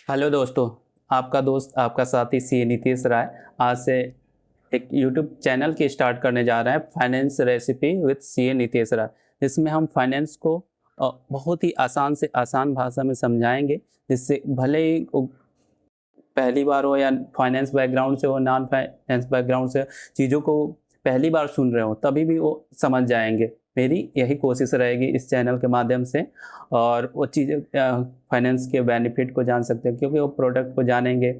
Hello दोस्तों। आपका दोस्त आपका साथी सी नीतीश राय आज से एक यूट्यूब चैनल की स्टार्ट करने जा रहे हैं, finance recipe with C Nitish Rai. जिसमें हम फाइनेंस को बहुत ही आसान से आसान भाषा में समझाएंगे, जिससे भले ही वो पहली बार हो या फाइनेंस बैकग्राउंड से हो, नॉन फाइनेंस बैकग्राउंड से चीज़ों को पहली बार सुन रहे हो, तभी भी वो समझ जाएंगे। मेरी यही कोशिश रहेगी इस चैनल के माध्यम से, और वो चीज़ें फाइनेंस के बेनिफिट को जान सकते हैं, क्योंकि वो प्रोडक्ट को जानेंगे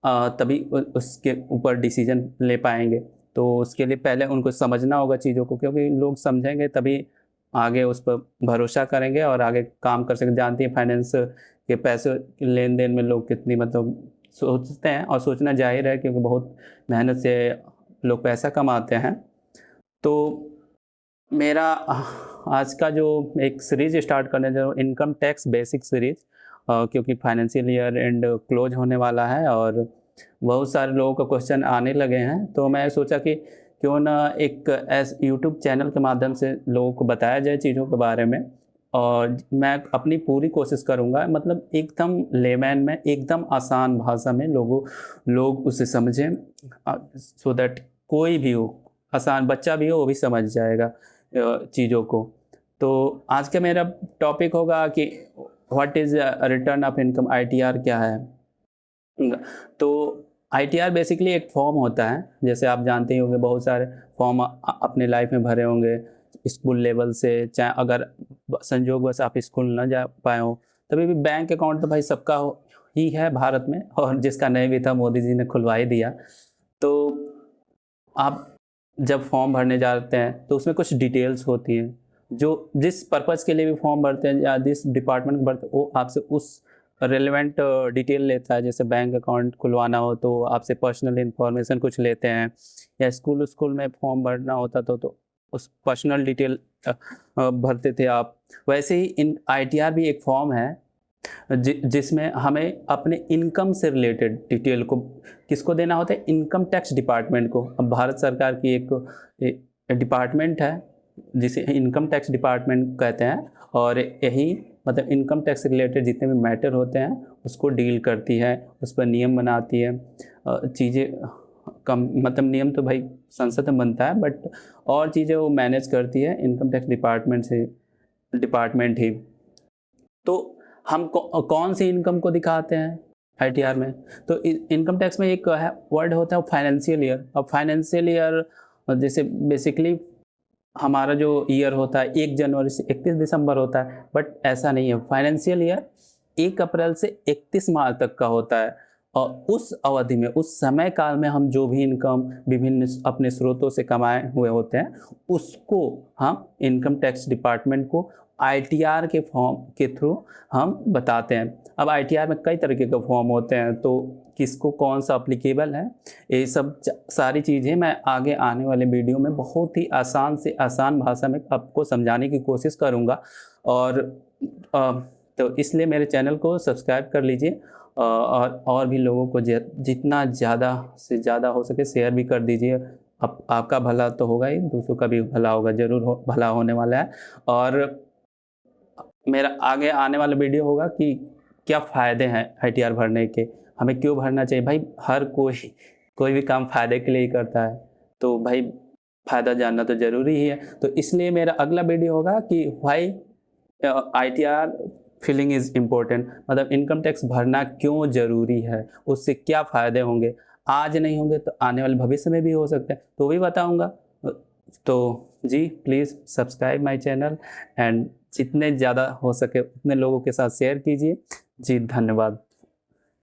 तभी उसके ऊपर डिसीजन ले पाएंगे। तो उसके लिए पहले उनको समझना होगा चीज़ों को, क्योंकि लोग समझेंगे तभी आगे उस पर भरोसा करेंगे और आगे काम कर सकेंगे। जानती हैं फाइनेंस के पैसे लेन देन में लोग कितनी सोचते हैं, और सोचना जाहिर है, क्योंकि बहुत मेहनत से लोग पैसा कमाते हैं। तो मेरा आज का जो एक सीरीज स्टार्ट करने जा रहा हूँ, इनकम टैक्स बेसिक सीरीज, क्योंकि फाइनेंशियल ईयर एंड क्लोज होने वाला है और बहुत सारे लोगों को क्वेश्चन आने लगे हैं। तो मैं सोचा कि क्यों ना एक यूट्यूब चैनल के माध्यम से लोगों को बताया जाए चीज़ों के बारे में, और मैं अपनी पूरी कोशिश करूँगा, मतलब एकदम लेमैन में, एकदम आसान भाषा में लोग उसे समझें, सो दैट कोई भी हो, आसान बच्चा भी हो वो भी समझ जाएगा चीज़ों को। तो आज का मेरा टॉपिक होगा कि what is return of income, ITR क्या है। तो आईटीआर बेसिकली एक फॉर्म होता है, जैसे आप जानते ही होंगे, बहुत सारे फॉर्म अपने लाइफ में भरे होंगे स्कूल लेवल से, चाहे अगर संजोगवश आप स्कूल ना जा पाए हो, तभी भी बैंक अकाउंट तो भाई सबका ही है भारत में, और जिसका नहीं भी था मोदी जी ने खुलवा ही दिया। तो आप जब फॉर्म भरने जाते हैं तो उसमें कुछ डिटेल्स होती हैं, जो जिस पर्पज़ के लिए भी फॉर्म भरते हैं या जिस डिपार्टमेंट में भरते हैं, वो आपसे उस रेलेवेंट डिटेल लेता है। जैसे बैंक अकाउंट खुलवाना हो तो आपसे पर्सनल इन्फॉर्मेशन कुछ लेते हैं, या स्कूल में फॉर्म भरना होता तो उस पर्सनल डिटेल भरते थे आप। वैसे ही इन आईटीआर भी एक फॉर्म है जिसमें हमें अपने इनकम से रिलेटेड डिटेल को किसको देना होता है, इनकम टैक्स डिपार्टमेंट को। अब भारत सरकार की एक डिपार्टमेंट है जिसे इनकम टैक्स डिपार्टमेंट कहते हैं, और यही मतलब इनकम टैक्स से रिलेटेड जितने भी मैटर होते हैं उसको डील करती है, उस पर नियम बनाती है। चीज़ें कम मतलब नियम तो भाई संसद में बनता है, बट और चीज़ें वो मैनेज करती है इनकम टैक्स डिपार्टमेंट ही। तो हम कौन सी इनकम को दिखाते हैं आईटीआर में, तो इनकम टैक्स में एक है वर्ड होता है फाइनेंशियल ईयर। अब फाइनेंशियल ईयर जैसे बेसिकली हमारा जो ईयर होता है 1 जनवरी से 31 दिसंबर होता है, बट ऐसा नहीं है। फाइनेंशियल ईयर 1 अप्रैल से 31 मार्च तक का होता है, और उस अवधि में, उस समय काल में हम जो भी इनकम विभिन्न अपने स्रोतों से कमाए हुए होते हैं, उसको हम इनकम टैक्स डिपार्टमेंट को आईटीआर के फॉर्म के थ्रू हम बताते हैं। अब आईटीआर में कई तरीके के फॉर्म होते हैं, तो किसको कौन सा अप्लीकेबल है, ये सब सारी चीज़ें मैं आगे आने वाले वीडियो में बहुत ही आसान से आसान भाषा में आपको समझाने की कोशिश करूँगा। और तो इसलिए मेरे चैनल को सब्सक्राइब कर लीजिए, और भी लोगों को जितना ज़्यादा से ज़्यादा हो सके शेयर भी कर दीजिए। आपका भला तो होगा ही, दूसरों का भी भला होगा, ज़रूर भला होने वाला है। और मेरा आगे आने वाला वीडियो होगा कि क्या फ़ायदे हैं आईटीआर भरने के, हमें क्यों भरना चाहिए। भाई हर कोई भी काम फ़ायदे के लिए ही करता है, तो भाई फ़ायदा जानना तो ज़रूरी ही है। तो इसलिए मेरा अगला वीडियो होगा कि भाई आईटीआर फिलिंग इज़ इम्पोर्टेंट, मतलब इनकम टैक्स भरना क्यों ज़रूरी है, उससे क्या फ़ायदे होंगे, आज नहीं होंगे तो आने वाले भविष्य में भी हो सकते हैं, तो भी बताऊँगा। तो जी please subscribe my channel, and जितने ज़्यादा हो सके उतने लोगों के साथ शेयर कीजिए। जी धन्यवाद।